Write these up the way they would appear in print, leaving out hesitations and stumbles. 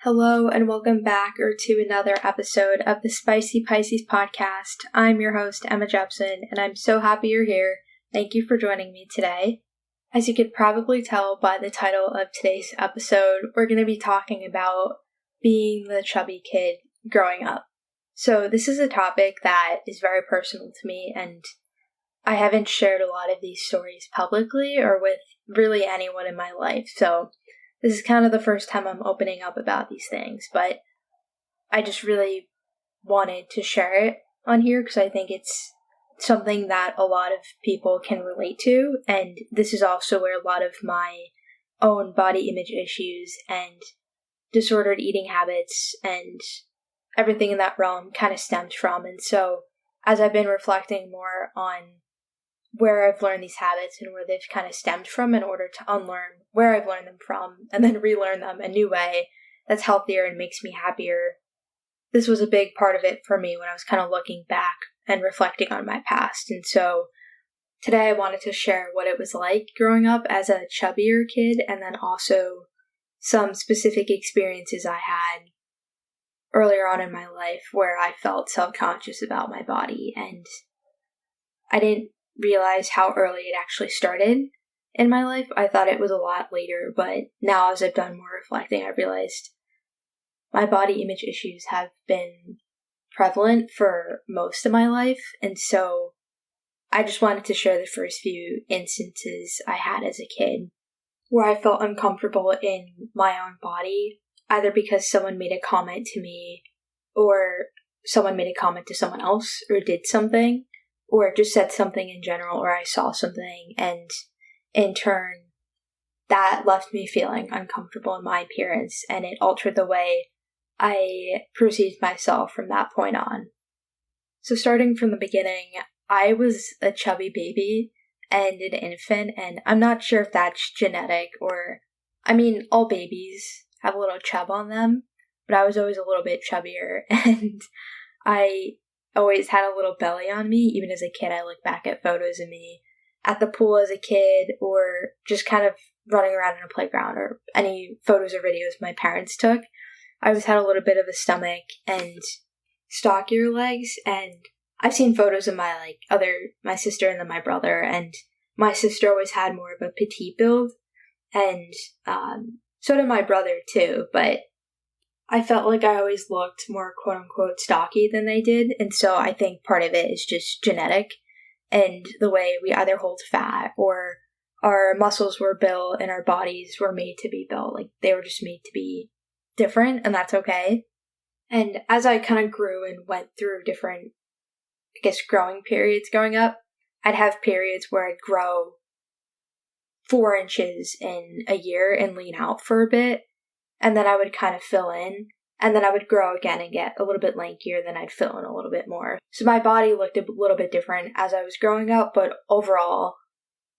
Hello and welcome back to another episode of the Spicy Pisces podcast. I'm your host, Emma Jepson, and I'm so happy you're here. Thank you for joining me today. As you could probably tell by the title of today's episode, we're going to be talking about being the chubby kid growing up. So this is a topic that is very personal to me, and I haven't shared a lot of these stories publicly or with really anyone in my life, so this is kind of the first time I'm opening up about these things, but I just really wanted to share it on here because I think it's something that a lot of people can relate to, and this is also where a lot of my own body image issues and disordered eating habits and everything in that realm kind of stemmed from. And so as I've been reflecting more on where I've learned these habits and where they've kind of stemmed from in order to unlearn where I've learned them from and then relearn them a new way that's healthier and makes me happier. This was a big part of it for me when I was kind of looking back and reflecting on my past. And so today I wanted to share what it was like growing up as a chubbier kid, and then also some specific experiences I had earlier on in my life where I felt self-conscious about my body, and I didn't realize how early it actually started in my life. I thought it was a lot later, but now as I've done more reflecting, I realized my body image issues have been prevalent for most of my life, and so I just wanted to share the first few instances I had as a kid where I felt uncomfortable in my own body, either because someone made a comment to me, or someone made a comment to someone else, or did something, or just said something in general, or I saw something, and in turn, that left me feeling uncomfortable in my appearance, and it altered the way I perceived myself from that point on. So starting from the beginning, I was a chubby baby and an infant, and I'm not sure if that's genetic or, all babies have a little chub on them, but I was always a little bit chubbier, and I always had a little belly on me. Even as a kid, I look back at photos of me at the pool as a kid, or just kind of running around in a playground, or any photos or videos my parents took. I always had a little bit of a stomach and stockier legs, and I've seen photos of my sister and then my brother, and my sister always had more of a petite build, and so did my brother too, but I felt like I always looked more quote-unquote stocky than they did, and so I think part of it is just genetic and the way we either hold fat or our muscles were built and our bodies were made to be built. Like, they were just made to be different, and that's okay. And as I kind of grew and went through different, growing periods growing up, I'd have periods where I'd grow 4 inches in a year and lean out for a bit, and then I would kind of fill in, and then I would grow again and get a little bit lankier, then I'd fill in a little bit more. So my body looked a little bit different as I was growing up, but overall,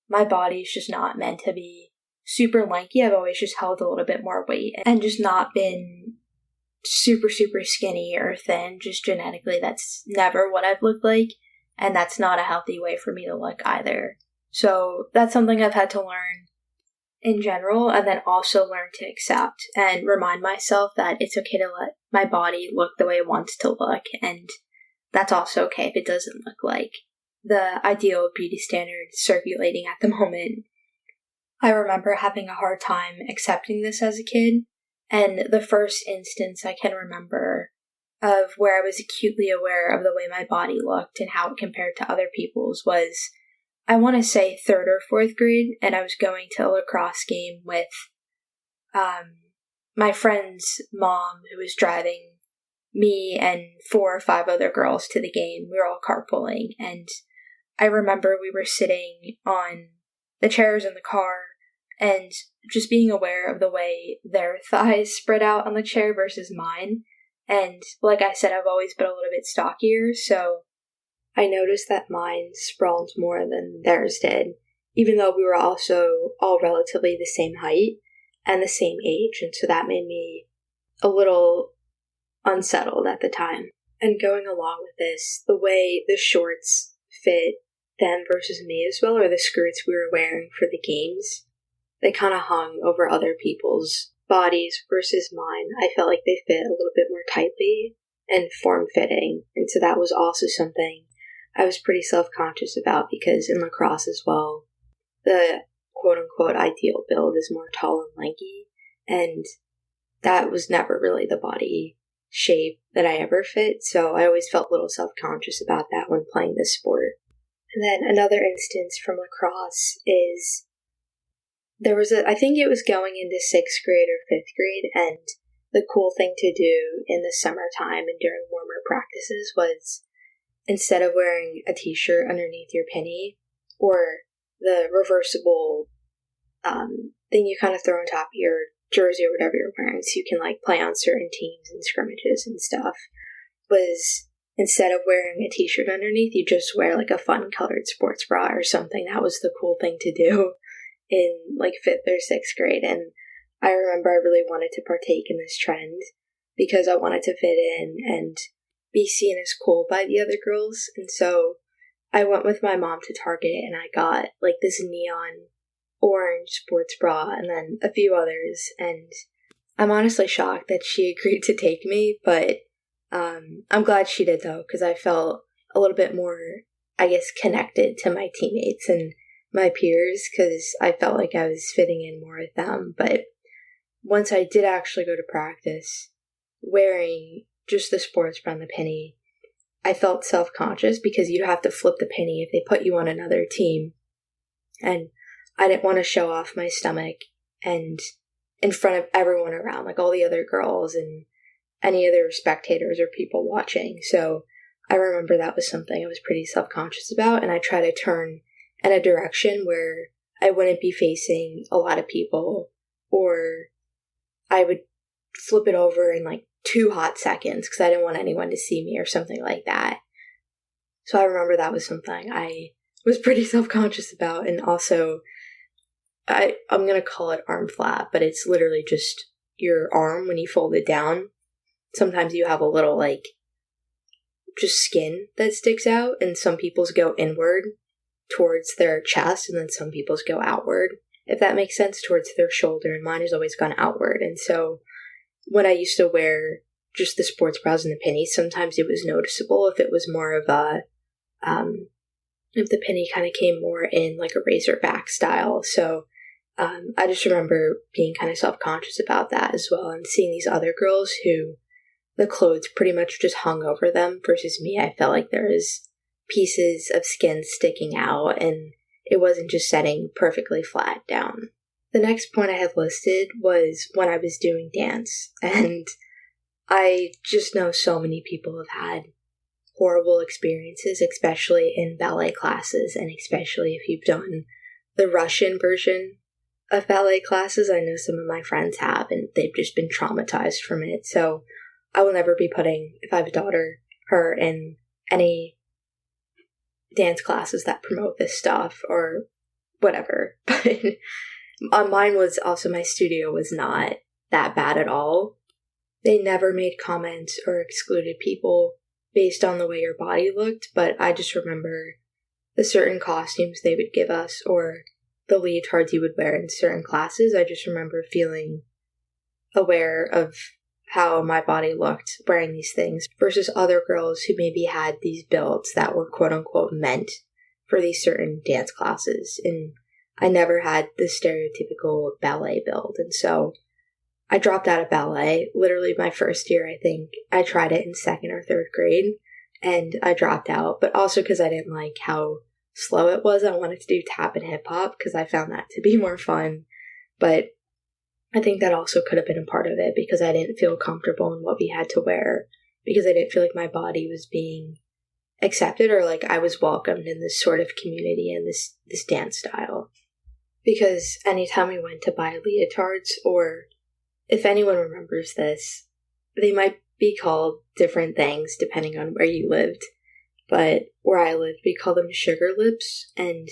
my body's just not meant to be super lanky. I've always just held a little bit more weight and just not been super, super skinny or thin. Just genetically, that's never what I've looked like, and that's not a healthy way for me to look either. So that's something I've had to learn in general, and then also learn to accept and remind myself that it's okay to let my body look the way it wants to look, and that's also okay if it doesn't look like the ideal beauty standard circulating at the moment. I remember having a hard time accepting this as a kid, and the first instance I can remember of where I was acutely aware of the way my body looked and how it compared to other people's was, I want to say 3rd or 4th grade, and I was going to a lacrosse game with my friend's mom, who was driving me and 4 or 5 other girls to the game. We were all carpooling, and I remember we were sitting on the chairs in the car and just being aware of the way their thighs spread out on the chair versus mine, And like I said, I've always been a little bit stockier, so I noticed that mine sprawled more than theirs did, even though we were also all relatively the same height and the same age, and so that made me a little unsettled at the time. And going along with this, the way the shorts fit them versus me as well, or the skirts we were wearing for the games, they kind of hung over other people's bodies versus mine. I felt like they fit a little bit more tightly and form-fitting, and so that was also something I was pretty self-conscious about, because in lacrosse as well, the quote-unquote ideal build is more tall and lanky, and that was never really the body shape that I ever fit, so I always felt a little self-conscious about that when playing this sport. And then another instance from lacrosse is I think it was going into 6th grade or 5th grade, and the cool thing to do in the summertime and during warmer practices was, instead of wearing a t-shirt underneath your penny, or the reversible thing you kind of throw on top of your jersey or whatever you're wearing so you can like play on certain teams and scrimmages and stuff, was instead of wearing a t-shirt underneath, you just wear like a fun colored sports bra or something. That was the cool thing to do in like 5th or 6th grade. And I remember I really wanted to partake in this trend because I wanted to fit in and be seen as cool by the other girls. And so I went with my mom to Target and I got like this neon orange sports bra and then a few others, and I'm honestly shocked that she agreed to take me, but I'm glad she did though, because I felt a little bit more, I guess, connected to my teammates and my peers, because I felt like I was fitting in more with them. But once I did actually go to practice wearing just the sports bra and the penny, I felt self-conscious because you have to flip the penny if they put you on another team, and I didn't want to show off my stomach and in front of everyone around, like all the other girls and any other spectators or people watching. So I remember that was something I was pretty self-conscious about, and I try to turn in a direction where I wouldn't be facing a lot of people, or I would flip it over in like 2 hot seconds because I didn't want anyone to see me or something like that. So I remember that was something I was pretty self-conscious about. And also, I'm going to call it arm flap, but it's literally just your arm when you fold it down. Sometimes you have a little like just skin that sticks out, and some people's go inward towards their chest, and then some people's go outward, if that makes sense, towards their shoulder, and mine has always gone outward. And so when I used to wear just the sports bras and the pennies, sometimes it was noticeable if it was more of a if the penny kind of came more in like a razorback style. So I just remember being kind of self-conscious about that as well, and seeing these other girls who the clothes pretty much just hung over them versus me. I felt like there was pieces of skin sticking out, and it wasn't just setting perfectly flat down. The next point I had listed was when I was doing dance, and I just know so many people have had horrible experiences, especially in ballet classes, and especially if you've done the Russian version of ballet classes. I know some of my friends have, and they've just been traumatized from it. So I will never be putting, if I have a daughter, her in any dance classes that promote this stuff or whatever. But mine was also, my studio was not that bad at all. They never made comments or excluded people based on the way your body looked, but I just remember the certain costumes they would give us or the leotards you would wear in certain classes. I just remember feeling aware of how my body looked wearing these things versus other girls who maybe had these builds that were quote unquote meant for these certain dance classes. And I never had the stereotypical ballet build. And so I dropped out of ballet literally my first year. I think I tried it in 2nd or 3rd grade and I dropped out, but also because I didn't like how slow it was. I wanted to do tap and hip hop because I found that to be more fun. But I think that also could have been a part of it because I didn't feel comfortable in what we had to wear, because I didn't feel like my body was being accepted or like I was welcomed in this sort of community and this dance style. Because anytime we went to buy leotards, or if anyone remembers this, they might be called different things depending on where you lived. But where I lived, we called them sugar lips, and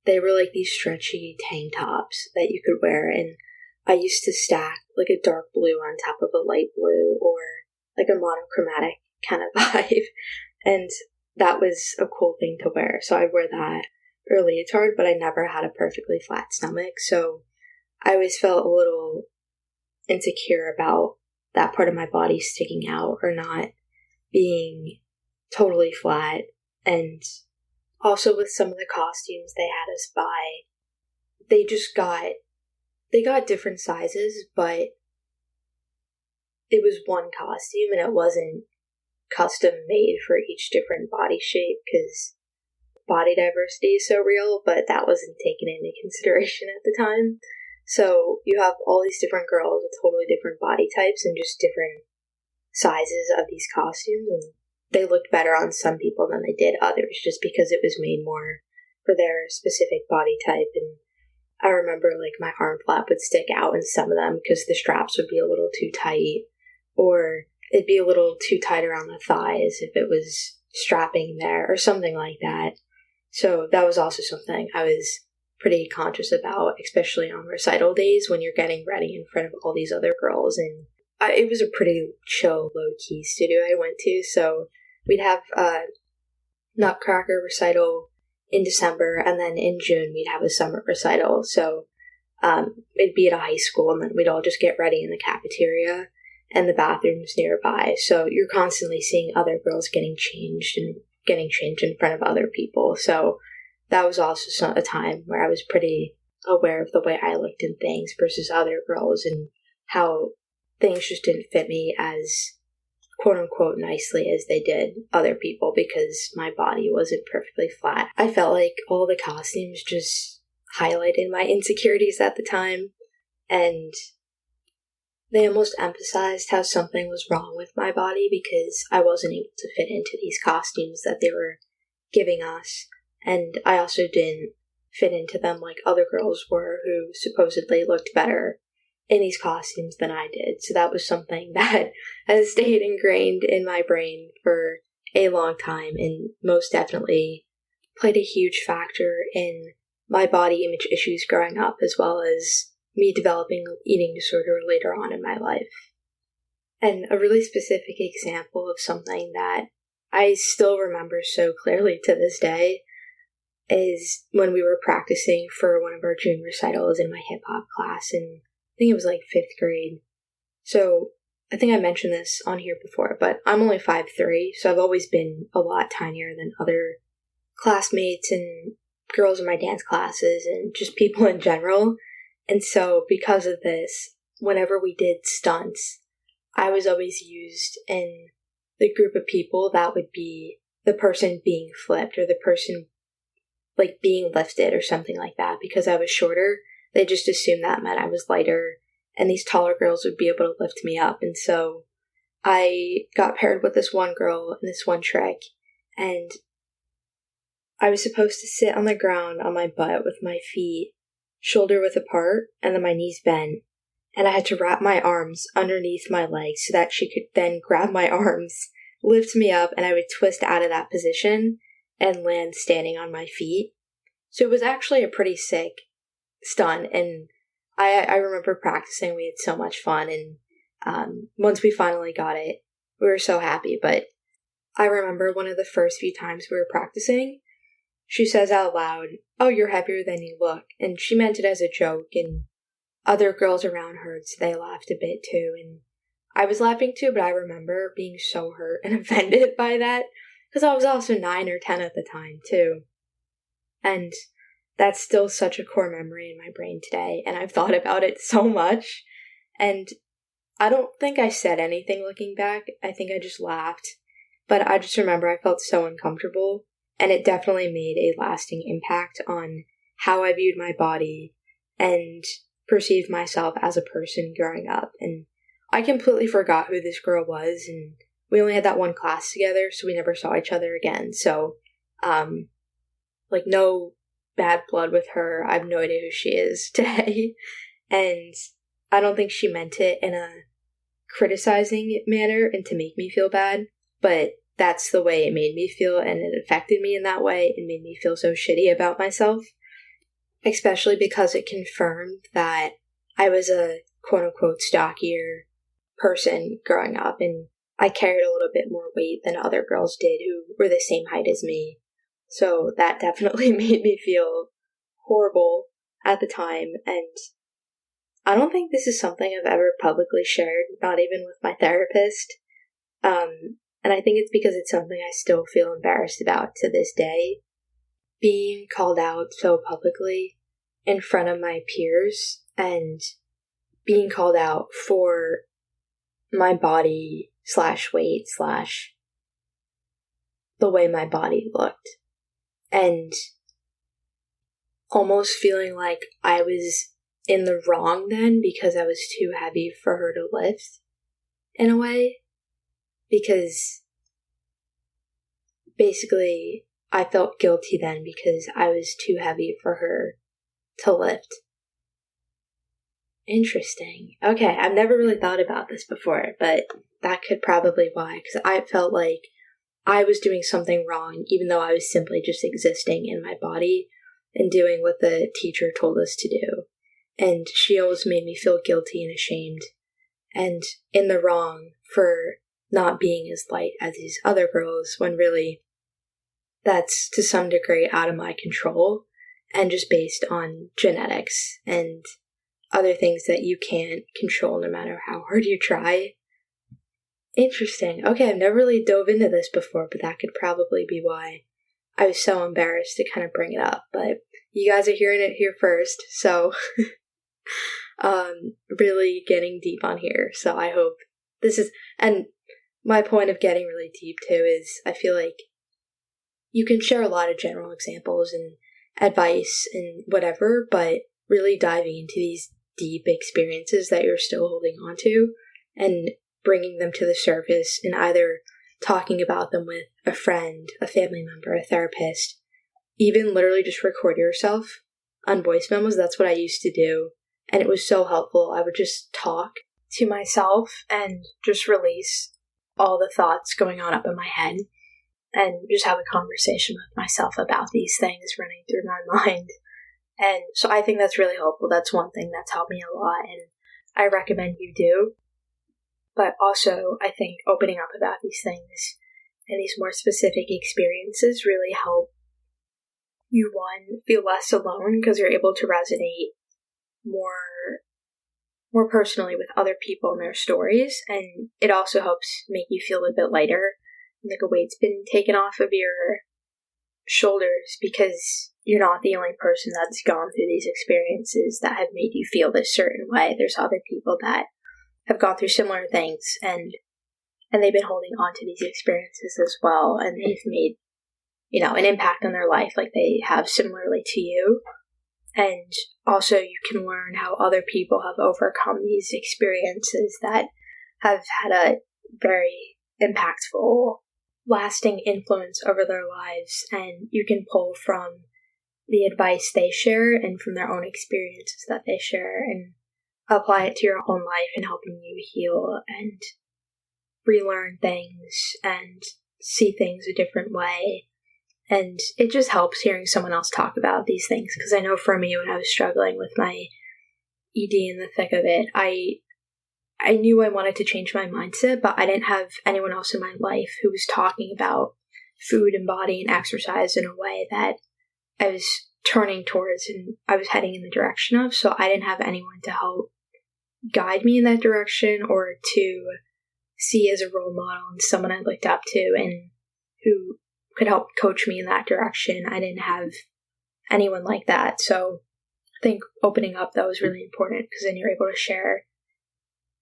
they were like these stretchy tank tops that you could wear, and I used to stack like a dark blue on top of a light blue, or like a monochromatic kind of vibe, and that was a cool thing to wear, so I wore that or a leotard, but I never had a perfectly flat stomach, so I always felt a little insecure about that part of my body sticking out or not being totally flat. And also with some of the costumes they had us buy, they got different sizes, but it was one costume and it wasn't custom made for each different body shape because body diversity is so real, but that wasn't taken into consideration at the time. So you have all these different girls with totally different body types and just different sizes of these costumes, and they looked better on some people than they did others just because it was made more for their specific body type. And I remember like my arm flap would stick out in some of them because the straps would be a little too tight, or it'd be a little too tight around the thighs if it was strapping there or something like that. So that was also something I was pretty conscious about, especially on recital days when you're getting ready in front of all these other girls. And it was a pretty chill, low-key studio I went to, so we'd have a Nutcracker recital in December, and then in June we'd have a summer recital. So it'd be at a high school, and then we'd all just get ready in the cafeteria and the bathrooms nearby. So you're constantly seeing other girls getting changed in front of other people. So that was also a time where I was pretty aware of the way I looked in things versus other girls, and how things just didn't fit me as quote-unquote nicely as they did other people because my body wasn't perfectly flat. I felt like all the costumes just highlighted my insecurities at the time, and they almost emphasized how something was wrong with my body because I wasn't able to fit into these costumes that they were giving us, and I also didn't fit into them like other girls were who supposedly looked better in these costumes than I did. So that was something that has stayed ingrained in my brain for a long time, and most definitely played a huge factor in my body image issues growing up, as well as me developing an eating disorder later on in my life. And a really specific example of something that I still remember so clearly to this day is when we were practicing for one of our June recitals in my hip-hop class, and I think it was like 5th grade. So I think I mentioned this on here before, but I'm only 5'3", so I've always been a lot tinier than other classmates and girls in my dance classes and just people in general. And so because of this, whenever we did stunts, I was always used in the group of people that would be the person being flipped or the person like being lifted or something like that. Because I was shorter, they just assumed that meant I was lighter, and these taller girls would be able to lift me up. And so I got paired with this one girl in this one trick, and I was supposed to sit on the ground on my butt with my feet shoulder width apart and then my knees bent, and I had to wrap my arms underneath my legs so that she could then grab my arms, lift me up, and I would twist out of that position and land standing on my feet. So it was actually a pretty sick stunt, and I remember practicing. We had so much fun, and once we finally got it, we were so happy. But I remember one of the first few times we were practicing, she says out loud, "Oh, you're heavier than you look," and she meant it as a joke, and other girls around heard, so they laughed a bit too, and I was laughing too, but I remember being so hurt and offended by that, because I was also 9 or 10 at the time too, and that's still such a core memory in my brain today, and I've thought about it so much, and I don't think I said anything looking back. I think I just laughed, but I just remember I felt so uncomfortable, and it definitely made a lasting impact on how I viewed my body and perceived myself as a person growing up. And I completely forgot who this girl was, and we only had that one class together, so we never saw each other again. So, no bad blood with her. I have no idea who she is today. And I don't think she meant it in a criticizing manner and to make me feel bad, but that's the way it made me feel, and it affected me in that way. It made me feel so shitty about myself, especially because it confirmed that I was a quote-unquote stockier person growing up, and I carried a little bit more weight than other girls did who were the same height as me. So that definitely made me feel horrible at the time, and I don't think this is something I've ever publicly shared, not even with my therapist. And I think it's because it's something I still feel embarrassed about to this day. Being called out so publicly in front of my peers and being called out for my body / weight / the way my body looked. And almost feeling like I was in the wrong then because I was too heavy for her to lift, in a way. Because basically I felt guilty then because I was too heavy for her to lift. Interesting. Okay, I've never really thought about this before, but that could probably why, because I felt like I was doing something wrong even though I was simply just existing in my body and doing what the teacher told us to do. And she always made me feel guilty and ashamed and in the wrong for not being as light as these other girls, when really that's to some degree out of my control and just based on genetics and other things that you can't control no matter how hard you try. Interesting. Okay, I've never really dove into this before, but that could probably be why I was so embarrassed to kind of bring it up. But you guys are hearing it here first, so really getting deep on here. So I hope this is, and my point of getting really deep too is I feel like you can share a lot of general examples and advice and whatever, but really diving into these deep experiences that you're still holding on to and bringing them to the surface and either talking about them with a friend, a family member, a therapist, even literally just record yourself on voice memos. That's what I used to do. And it was so helpful. I would just talk to myself and just release all the thoughts going on up in my head and just have a conversation with myself about these things running through my mind. And so I think that's really helpful. That's one thing that's helped me a lot, and I recommend you do. But also, I think opening up about these things and these more specific experiences really help you, one, feel less alone because you're able to resonate more personally with other people and their stories, and it also helps make you feel a bit lighter, like a weight's been taken off of your shoulders because you're not the only person that's gone through these experiences that have made you feel this certain way. There's other people that have gone through similar things and they've been holding on to these experiences as well, and they've made, an impact on their life like they have similarly to you. And also you can learn how other people have overcome these experiences that have had a very impactful, lasting influence over their lives, and you can pull from the advice they share and from their own experiences that they share and apply it to your own life and helping you heal and relearn things and see things a different way. And it just helps hearing someone else talk about these things, because I know for me, when I was struggling with my ED in the thick of it, I knew I wanted to change my mindset, but I didn't have anyone else in my life who was talking about food and body and exercise in a way that I was turning towards and I was heading in the direction of. So I didn't have anyone to help guide me in that direction or to see as a role model and someone I looked up to and who could help coach me in that direction. I didn't have anyone like that. So I think opening up, that was really important, because then you're able to share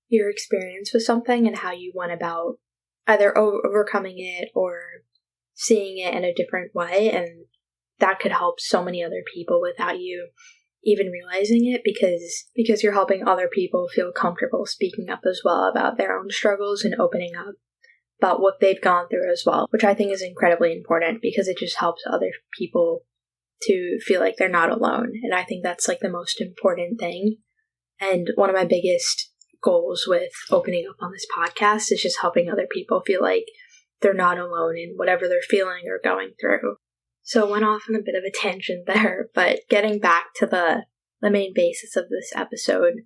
your experience with something and how you went about either overcoming it or seeing it in a different way. And that could help so many other people without you even realizing it, because you're helping other people feel comfortable speaking up as well about their own struggles and opening up about what they've gone through as well, which I think is incredibly important, because it just helps other people to feel like they're not alone. And I think that's like the most important thing. And one of my biggest goals with opening up on this podcast is just helping other people feel like they're not alone in whatever they're feeling or going through. So I went off on a bit of a tangent there, but getting back to the main basis of this episode,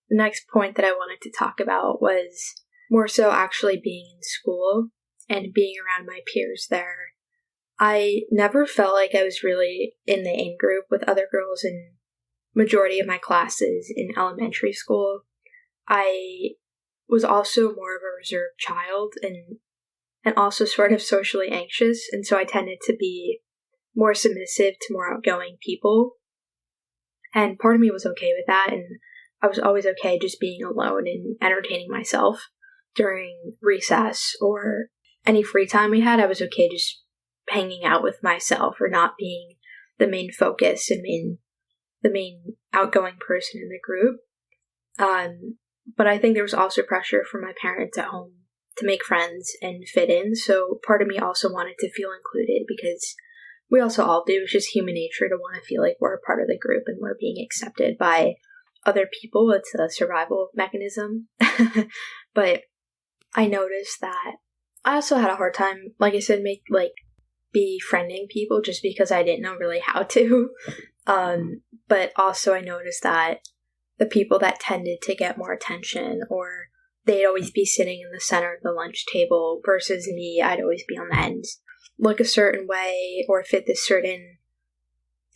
the next point that I wanted to talk about was more so actually being in school and being around my peers there. I never felt like I was really in the in-group with other girls in majority of my classes in elementary school. I was also more of a reserved child and also sort of socially anxious, and so I tended to be more submissive to more outgoing people. And part of me was okay with that, and I was always okay just being alone and entertaining myself during recess or any free time we had. I was okay just hanging out with myself or not being the main focus and the main outgoing person in the group. But I think there was also pressure from my parents at home to make friends and fit in. So part of me also wanted to feel included because we also all do. It's just human nature to want to feel like we're a part of the group and we're being accepted by other people. It's a survival mechanism. But I noticed that I also had a hard time, like I said, befriending people just because I didn't know really how to. But also I noticed that the people that tended to get more attention, or they'd always be sitting in the center of the lunch table versus me, I'd always be on the end, look a certain way or fit this certain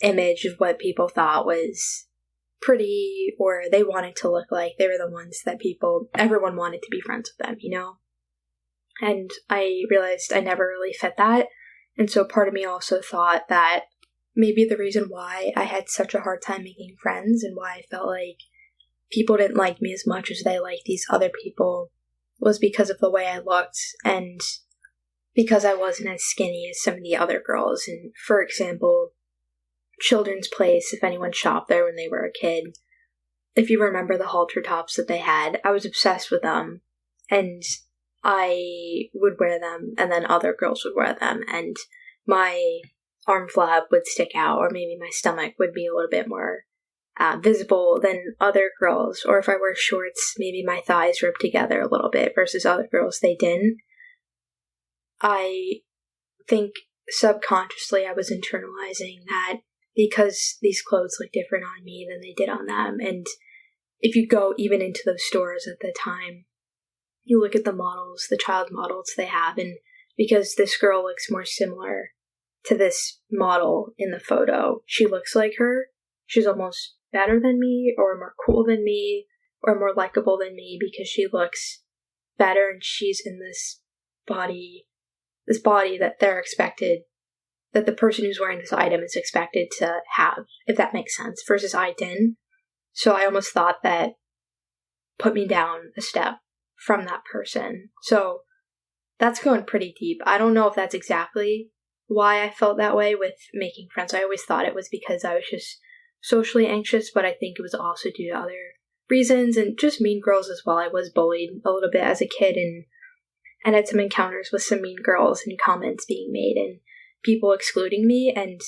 image of what people thought was pretty or they wanted to look like. They were the ones that everyone wanted to be friends with them, And I realized I never really fit that. And so part of me also thought that maybe the reason why I had such a hard time making friends and why I felt like people didn't like me as much as they liked these other people was because of the way I looked and because I wasn't as skinny as some of the other girls. And for example, Children's Place, if anyone shopped there when they were a kid, if you remember the halter tops that they had, I was obsessed with them. And I would wear them, and then other girls would wear them, and my arm flab would stick out, or maybe my stomach would be a little bit more visible than other girls, or if I wear shorts, maybe my thighs ripped together a little bit versus other girls, they didn't. I think subconsciously I was internalizing that because these clothes look different on me than they did on them, and if you go even into those stores at the time, you look at the models, the child models they have, and because this girl looks more similar to this model in the photo, she looks like her, she's almost better than me, or more cool than me, or more likable than me because she looks better and she's in this body that they're expected, that the person who's wearing this item is expected to have, if that makes sense, versus I didn't. So I almost thought that put me down a step from that person. So that's going pretty deep. I don't know if that's exactly why I felt that way with making friends. I always thought it was because I was just socially anxious, but I think it was also due to other reasons and just mean girls as well. I was bullied a little bit as a kid and had some encounters with some mean girls and comments being made and people excluding me, and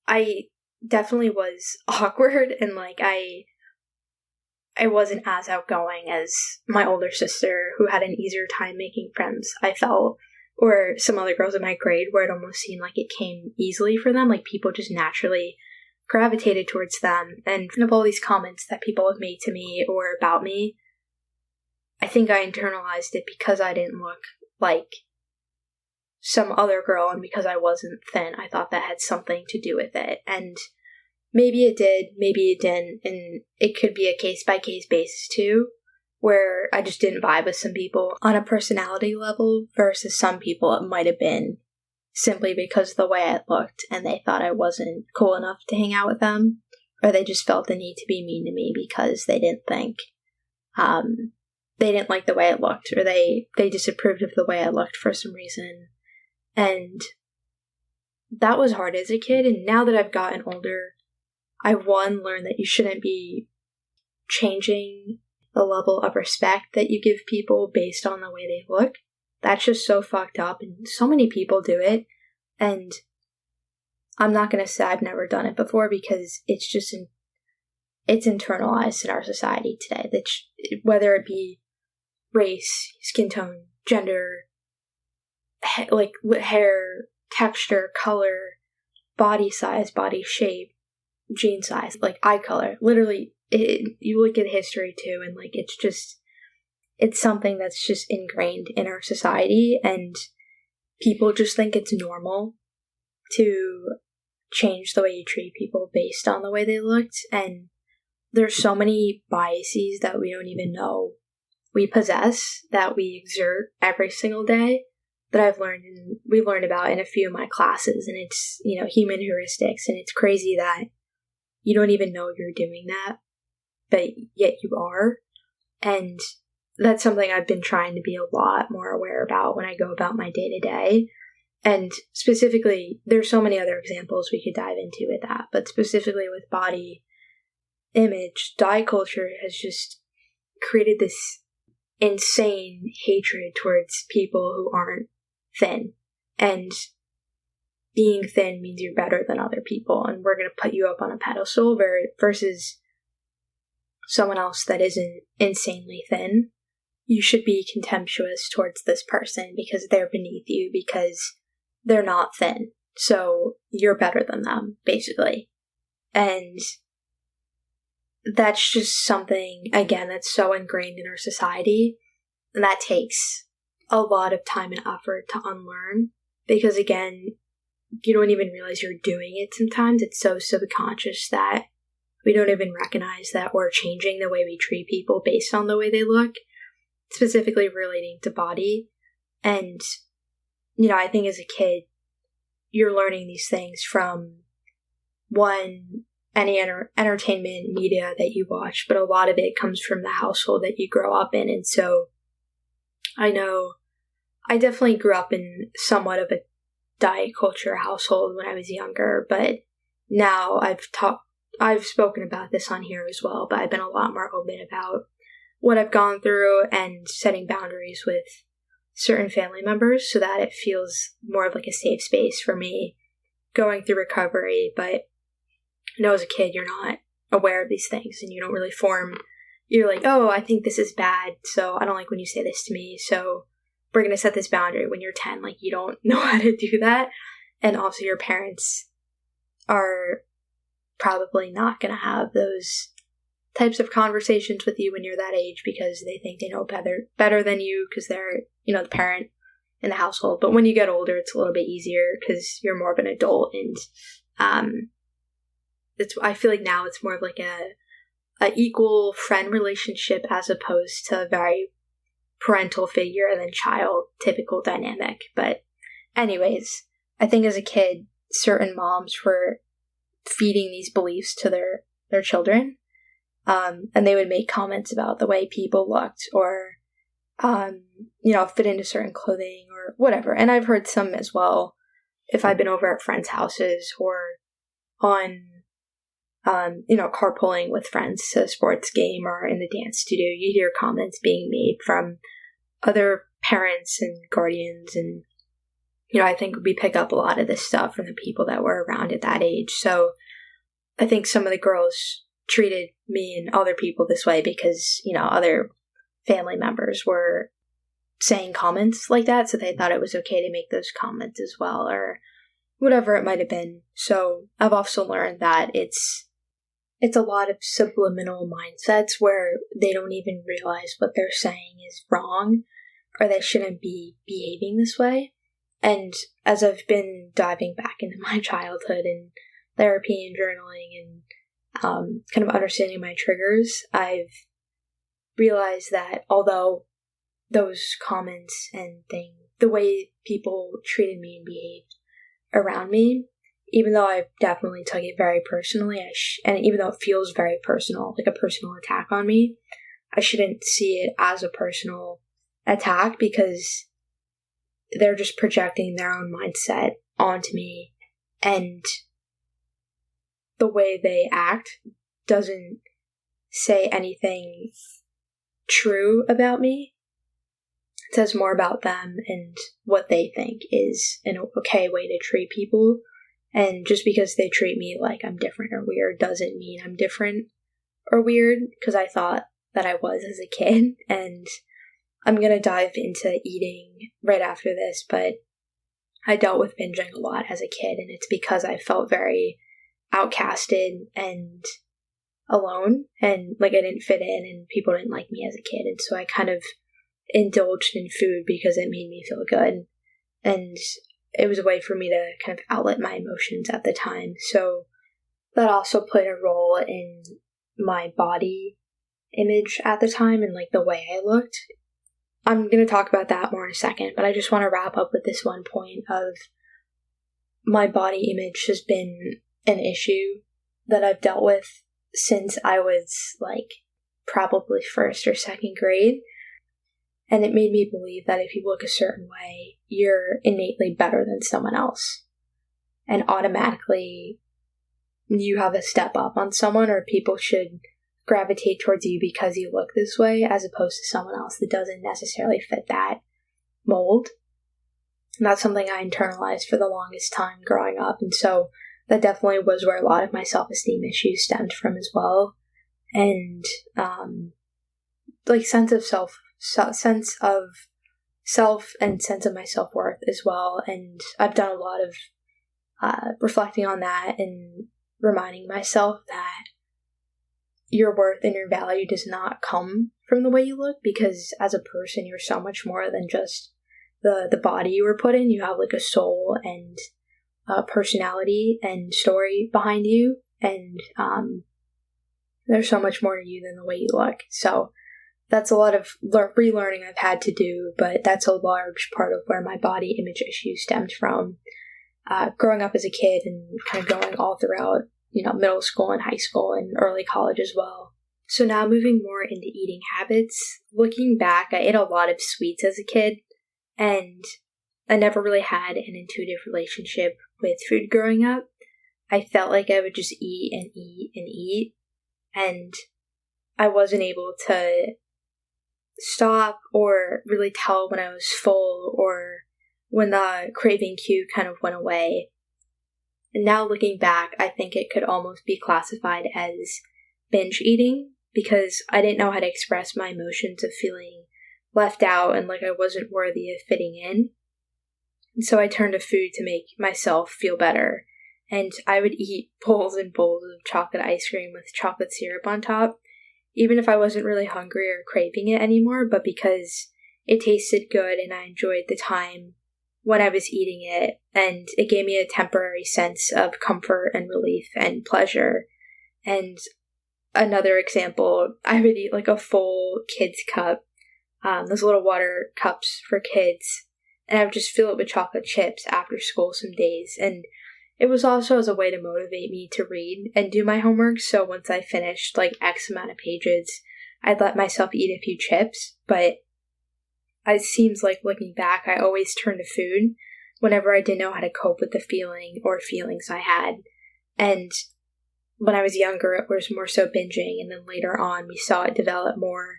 I definitely was awkward and I wasn't as outgoing as my older sister, who had an easier time making friends, I felt, or some other girls in my grade where it almost seemed like it came easily for them, like people just naturally gravitated towards them. And of all these comments that people have made to me or about me, I think I internalized it because I didn't look like some other girl and because I wasn't thin. I thought that had something to do with it. And maybe it did, maybe it didn't, and it could be a case-by-case basis too, where I just didn't vibe with some people on a personality level versus some people it might have been simply because of the way I looked and they thought I wasn't cool enough to hang out with them, or they just felt the need to be mean to me because they didn't think, they didn't like the way I looked, or they disapproved of the way I looked for some reason. And that was hard as a kid, and now that I've gotten older, I learned that you shouldn't be changing the level of respect that you give people based on the way they look. That's just so fucked up, and so many people do it, and I'm not going to say I've never done it before because it's just it's internalized in our society today, that whether it be race, skin tone, gender, like hair, texture, color, body size, body shape, jean size, like eye color, literally, you look at history too, and like it's something that's just ingrained in our society, and people just think it's normal to change the way you treat people based on the way they looked. And there's so many biases that we don't even know we possess, that we exert every single day, that we've learned about in a few of my classes. And it's, human heuristics, and it's crazy that you don't even know you're doing that, but yet you are. And that's something I've been trying to be a lot more aware about when I go about my day-to-day. And specifically, there's so many other examples we could dive into with that, but specifically with body image, diet culture has just created this insane hatred towards people who aren't thin. And being thin means you're better than other people, and we're going to put you up on a pedestal versus someone else that isn't insanely thin. You should be contemptuous towards this person because they're beneath you, because they're not thin. So you're better than them, basically. And that's just something, again, that's so ingrained in our society. And that takes a lot of time and effort to unlearn. Because again, you don't even realize you're doing it sometimes. It's so subconscious that we don't even recognize that we're changing the way we treat people based on the way they look, specifically relating to body. And, I think as a kid, you're learning these things from, one, any entertainment media that you watch, but a lot of it comes from the household that you grow up in. And so I know I definitely grew up in somewhat of a diet culture household when I was younger, but now I've spoken about this on here as well, but I've been a lot more open about what I've gone through and setting boundaries with certain family members so that it feels more of like a safe space for me going through recovery. But as a kid, you're not aware of these things, and you don't really you're like, oh, I think this is bad, so I don't like when you say this to me, so we're going to set this boundary. When you're 10, like, you don't know how to do that. And also your parents are probably not going to have those types of conversations with you when you're that age, because they think they know better than you, because they're, the parent in the household. But when you get older, it's a little bit easier because you're more of an adult. And I feel like now it's more of like a equal friend relationship as opposed to a very parental figure and then child typical dynamic. But anyways, I think as a kid, certain moms were feeding these beliefs to their children. And they would make comments about the way people looked, or, fit into certain clothing or whatever. And I've heard some as well, if I've been over at friends' houses or on, carpooling with friends to a sports game or in the dance studio, you hear comments being made from other parents and guardians. And, I think we pick up a lot of this stuff from the people that were around at that age. So I think some of the girls treated me and other people this way because, other family members were saying comments like that, so they thought it was okay to make those comments as well, or whatever it might have been. So I've also learned that it's a lot of subliminal mindsets where they don't even realize what they're saying is wrong, or they shouldn't be behaving this way. And as I've been diving back into my childhood and therapy and journaling and kind of understanding my triggers, I've realized that although those comments and the way people treated me and behaved around me, even though I definitely took it very personally, and even though it feels very personal, like a personal attack on me, I shouldn't see it as a personal attack, because they're just projecting their own mindset onto me, and the way they act doesn't say anything true about me. It says more about them and what they think is an okay way to treat people. And just because they treat me like I'm different or weird doesn't mean I'm different or weird because I thought that I was as a kid, and I'm going to dive into eating right after this, but I dealt with binging a lot as a kid, and it's because I felt very outcasted and alone, and like I didn't fit in and people didn't like me as a kid, and so I kind of indulged in food because it made me feel good, and it was a way for me to kind of outlet my emotions at the time. So that also played a role in my body image at the time and like the way I looked. I'm going to talk about that more in a second, but I just want to wrap up with this one point of my body image has been an issue that I've dealt with since I was like probably first or second grade. And it made me believe that if you look a certain way, you're innately better than someone else. And automatically you have a step up on someone, or people should gravitate towards you because you look this way, as opposed to someone else that doesn't necessarily fit that mold. And that's something I internalized for the longest time growing up. And so that definitely was where a lot of my self-esteem issues stemmed from as well. And like sense of self and sense of my self-worth as well. And I've done a lot of reflecting on that and reminding myself that your worth and your value does not come from the way you look, because as a person, you're so much more than just the body you were put in. You have like a soul and personality and story behind you, and there's so much more to you than the way you look. So that's a lot of relearning I've had to do, but that's a large part of where my body image issues stemmed from. Growing up as a kid and kind of going all throughout, middle school and high school and early college as well. So now moving more into eating habits. Looking back, I ate a lot of sweets as a kid, and I never really had an intuitive relationship with food growing up. I felt like I would just eat and eat and eat, and I wasn't able to stop or really tell when I was full or when the craving cue kind of went away. And now looking back, I think it could almost be classified as binge eating, because I didn't know how to express my emotions of feeling left out and like I wasn't worthy of fitting in. And so I turned to food to make myself feel better. And I would eat bowls and bowls of chocolate ice cream with chocolate syrup on top, even if I wasn't really hungry or craving it anymore, but because it tasted good and I enjoyed the time when I was eating it, and it gave me a temporary sense of comfort and relief and pleasure. And another example, I would eat like a full kids cup, those little water cups for kids, and I would just fill it with chocolate chips after school some days. And it was also as a way to motivate me to read and do my homework. So once I finished like X amount of pages, I'd let myself eat a few chips. But it seems like looking back, I always turned to food whenever I didn't know how to cope with the feeling or feelings I had. And when I was younger, it was more so binging. And then later on, we saw it develop more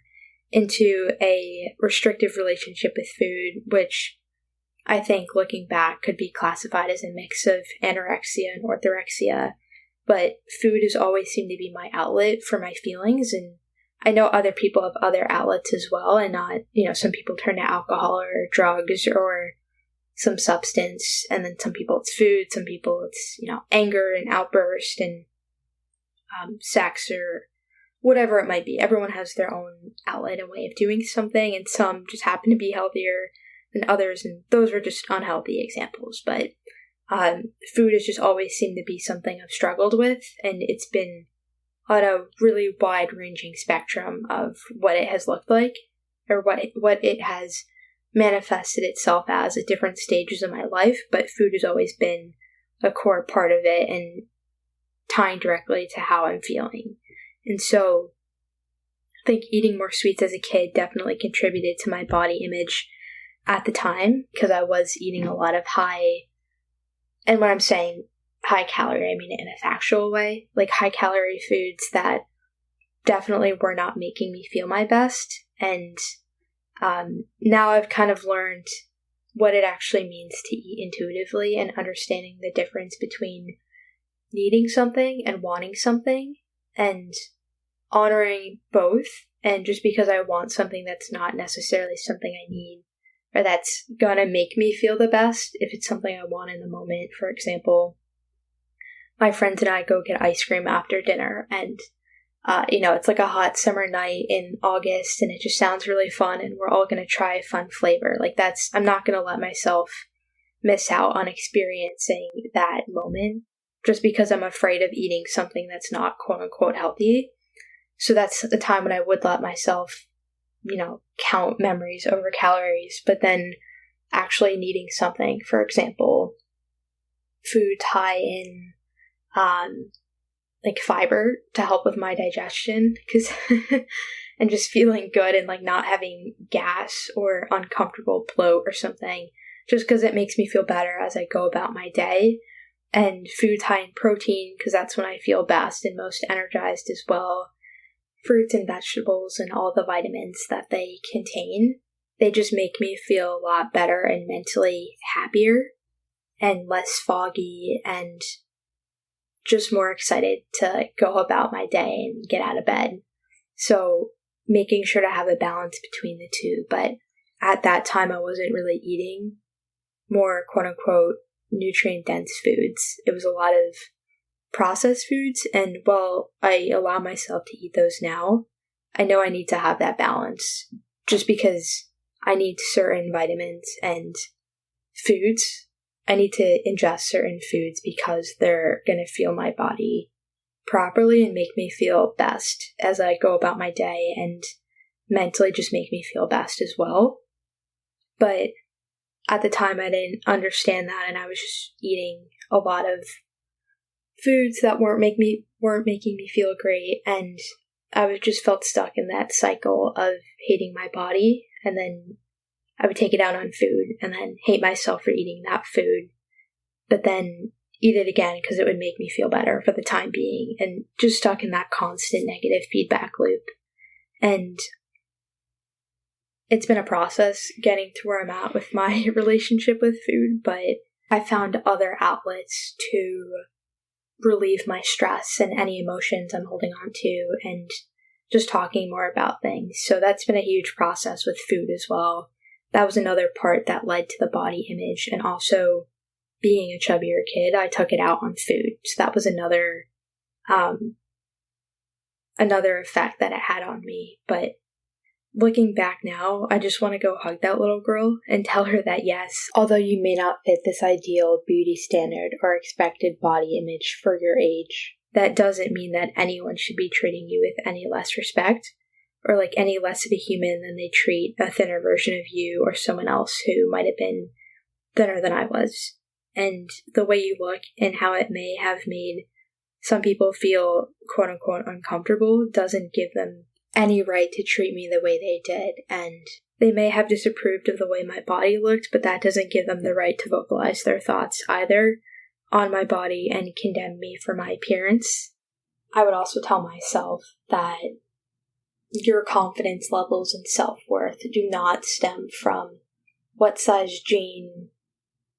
into a restrictive relationship with food, which I think looking back could be classified as a mix of anorexia and orthorexia. But food has always seemed to be my outlet for my feelings, and I know other people have other outlets as well, and not, some people turn to alcohol or drugs or some substance, and then some people it's food, some people it's, anger and outburst and sex or whatever it might be. Everyone has their own outlet and way of doing something, and some just happen to be healthier than others, and those are just unhealthy examples. But food has just always seemed to be something I've struggled with, and it's been on a really wide-ranging spectrum of what it has looked like, or what it has manifested itself as at different stages of my life, but food has always been a core part of it and tying directly to how I'm feeling. And so I think eating more sweets as a kid definitely contributed to my body image at the time, because I was eating a lot of high, and when I'm saying high calorie, I mean it in a factual way, like high calorie foods that definitely were not making me feel my best. And now I've kind of learned what it actually means to eat intuitively, and understanding the difference between needing something and wanting something, and honoring both, and just because I want something that's not necessarily something I need or that's gonna make me feel the best, if it's something I want in the moment. For example, my friends and I go get ice cream after dinner, and it's like a hot summer night in August, and it just sounds really fun, and we're all gonna try a fun flavor. Like, I'm not gonna let myself miss out on experiencing that moment just because I'm afraid of eating something that's not quote unquote healthy. So that's the time when I would let myself, count memories over calories, but then actually needing something, for example, food high in, like fiber to help with my digestion, because, and just feeling good and like not having gas or uncomfortable bloat or something, just because it makes me feel better as I go about my day. And foods high in protein, because that's when I feel best and most energized as well. Fruits and vegetables and all the vitamins that they contain, they just make me feel a lot better and mentally happier and less foggy and just more excited to go about my day and get out of bed. So making sure to have a balance between the two. But at that time, I wasn't really eating more quote unquote nutrient dense foods. It was a lot of processed foods, and while I allow myself to eat those now, I know I need to have that balance just because I need certain vitamins and foods. I need to ingest certain foods because they're going to feel my body properly and make me feel best as I go about my day, and mentally just make me feel best as well. But at the time, I didn't understand that, and I was just eating a lot of foods that weren't making me feel great, and I just felt stuck in that cycle of hating my body, and then I would take it out on food and then hate myself for eating that food, but then eat it again because it would make me feel better for the time being, and just stuck in that constant negative feedback loop. And it's been a process getting to where I'm at with my relationship with food, but I found other outlets to relieve my stress and any emotions I'm holding on to, and just talking more about things. So that's been a huge process with food as well. That was another part that led to the body image, and also being a chubbier kid, I took it out on food. So that was another effect that it had on me. But looking back now, I just want to go hug that little girl and tell her that yes, although you may not fit this ideal beauty standard or expected body image for your age, that doesn't mean that anyone should be treating you with any less respect or like any less of a human than they treat a thinner version of you or someone else who might have been thinner than I was. And the way you look and how it may have made some people feel quote unquote uncomfortable doesn't give them any right to treat me the way they did. And they may have disapproved of the way my body looked, but that doesn't give them the right to vocalize their thoughts either on my body and condemn me for my appearance. I would also tell myself that your confidence levels and self-worth do not stem from what size jeans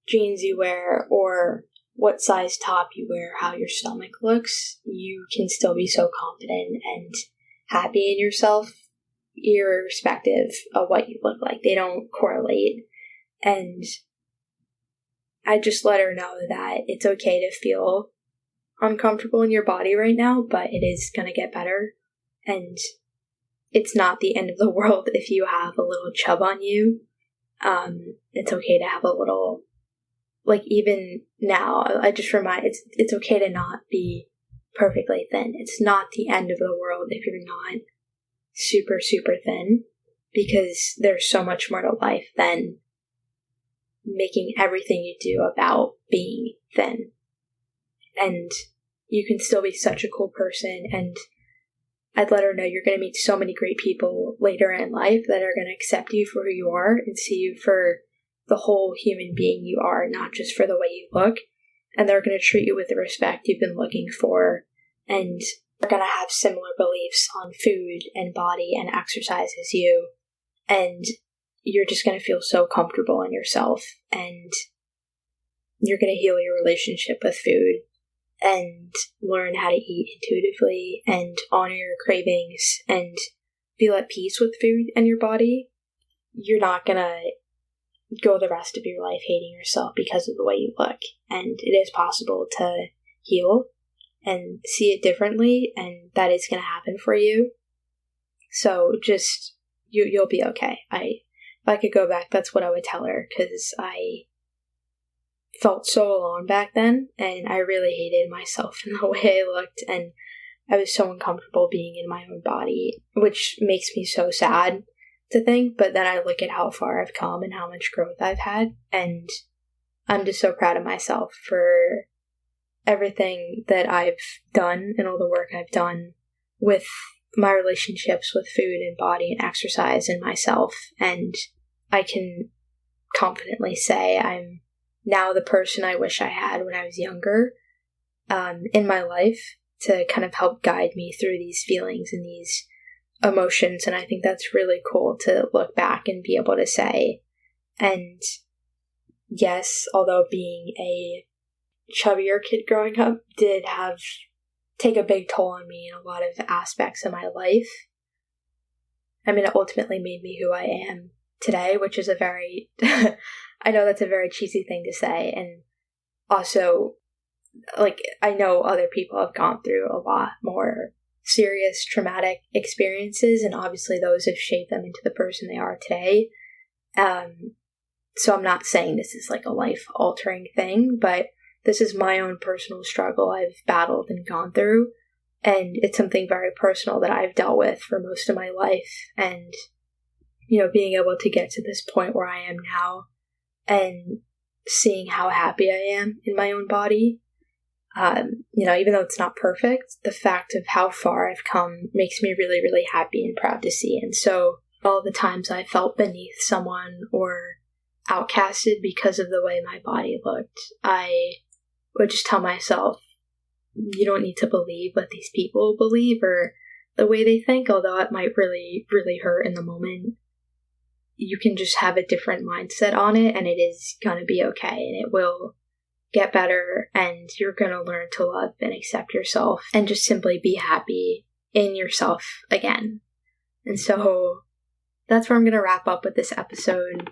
you wear or what size top you wear, how your stomach looks. You can still be so confident and happy in yourself, irrespective of what you look like. They don't correlate. And I just let her know that it's okay to feel uncomfortable in your body right now, but it is going to get better. And it's not the end of the world if you have a little chub on you. It's okay to have a little, like even now, I just remind, it's okay to not be perfectly thin. It's not the end of the world if you're not super, super thin, because there's so much more to life than making everything you do about being thin. And you can still be such a cool person, and I'd let her know you're going to meet so many great people later in life that are going to accept you for who you are and see you for the whole human being you are, not just for the way you look. And they're going to treat you with the respect you've been looking for, and they're going to have similar beliefs on food and body and exercise as you. And you're just going to feel so comfortable in yourself, and you're going to heal your relationship with food. and learn how to eat intuitively and honor your cravings and feel at peace with food and your body, you're not gonna go the rest of your life hating yourself because of the way you look. And it is possible to heal and see it differently, and that is going to happen for you. So just, you'll be okay. If I could go back, that's what I would tell her, because I felt so alone back then, and I really hated myself and the way I looked, and I was so uncomfortable being in my own body, which makes me so sad to think. But then I look at how far I've come and how much growth I've had, and I'm just so proud of myself for everything that I've done and all the work I've done with my relationships with food and body and exercise and myself. And I can confidently say I'm now the person I wish I had when I was younger in my life, to kind of help guide me through these feelings and these emotions. And I think that's really cool to look back and be able to say. And yes, although being a chubbier kid growing up did take a big toll on me in a lot of aspects of my life, I mean, it ultimately made me who I am today, which is a very, I know that's a very cheesy thing to say. And also, like, I know other people have gone through a lot more serious traumatic experiences, and obviously those have shaped them into the person they are today. So I'm not saying this is like a life-altering thing, but this is my own personal struggle I've battled and gone through, and it's something very personal that I've dealt with for most of my life. And, you know, being able to get to this point where I am now and seeing how happy I am in my own body, you know, even though it's not perfect, the fact of how far I've come makes me really, really happy and proud to see. And so all the times I felt beneath someone or outcasted because of the way my body looked, I would just tell myself, you don't need to believe what these people believe or the way they think, although it might really, really hurt in the moment. You can just have a different mindset on it, and it is going to be okay, and it will get better, and you're going to learn to love and accept yourself and just simply be happy in yourself again. And so that's where I'm going to wrap up with this episode.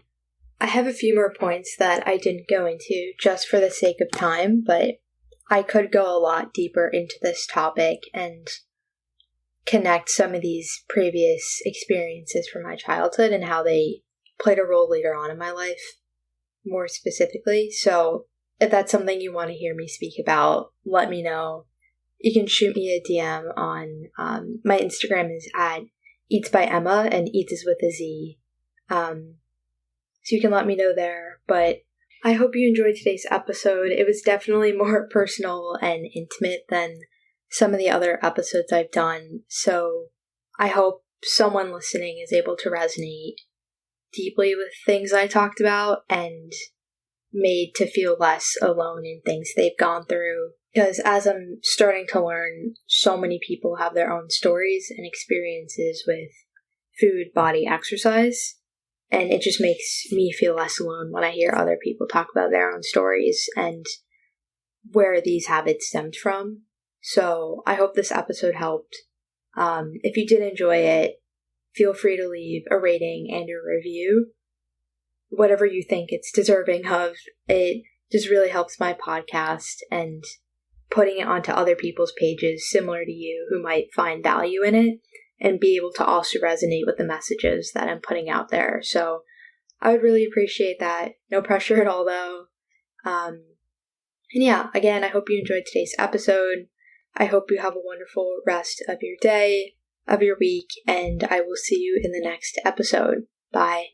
I have a few more points that I didn't go into just for the sake of time, but I could go a lot deeper into this topic and connect some of these previous experiences from my childhood and how they played a role later on in my life more specifically. So if that's something you want to hear me speak about, let me know. You can shoot me a DM on my Instagram is at Eats by Emma, and Eats is with a Z. So you can let me know there. But I hope you enjoyed today's episode. It was definitely more personal and intimate than some of the other episodes I've done. So I hope someone listening is able to resonate deeply with things I talked about and made to feel less alone in things they've gone through. Because as I'm starting to learn, so many people have their own stories and experiences with food, body, exercise. And it just makes me feel less alone when I hear other people talk about their own stories and where these habits stemmed from. So I hope this episode helped. If you did enjoy it, feel free to leave a rating and a review. Whatever you think it's deserving of. It just really helps my podcast and putting it onto other people's pages similar to you who might find value in it and be able to also resonate with the messages that I'm putting out there. So I would really appreciate that. No pressure at all, though. And yeah, again, I hope you enjoyed today's episode. I hope you have a wonderful rest of your day, of your week, and I will see you in the next episode. Bye.